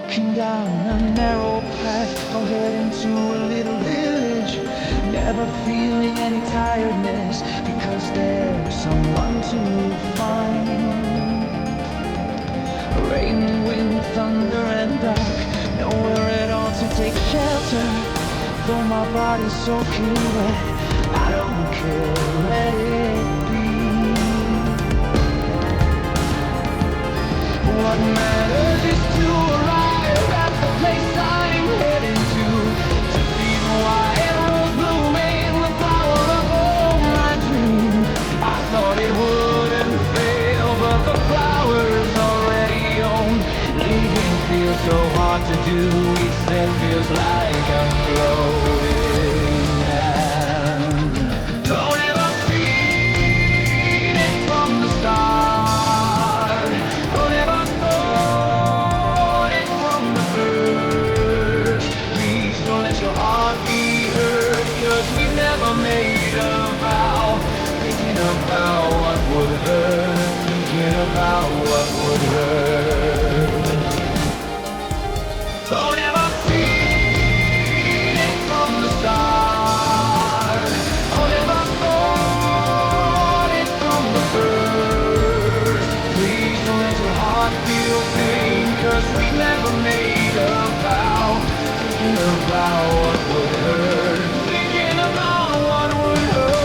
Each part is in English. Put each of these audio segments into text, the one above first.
Walking down a narrow path, I'll head into a little village. Never feeling any tiredness, because there's someone to find. Rain, wind, thunder and dark, nowhere at all to take shelter. Though my body's soaking wet, I don't care, let it be. What matters is to arrive at the place I'm heading to see the white rose blooming, the flower of all my dream. I thought it wouldn't fail, but the flower's already on. Leaving feels so hard to do, each step feels like I'm floating. And don't ever feel it from the start. Don't ever thought it from the first. Please don't let your heart be hurt, 'cause we never made a vow. Thinking about what would hurt, thinking about what would hurt. Don't ever feel it from the start. Don't ever thought it from the first. Please don't let your heart feel pain, 'cause we never made a vow. Thinking about what would hurt, thinking about what would hurt.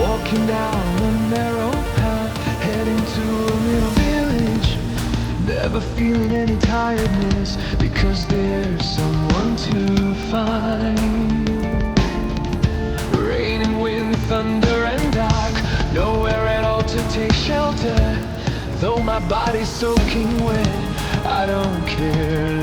Walking down a narrow path, heading to a little village. Never feeling any tiredness, because there's someone to find. Rain and wind, thunder and dark, nowhere at all to take shelter. Though my body's soaking wet, I don't care,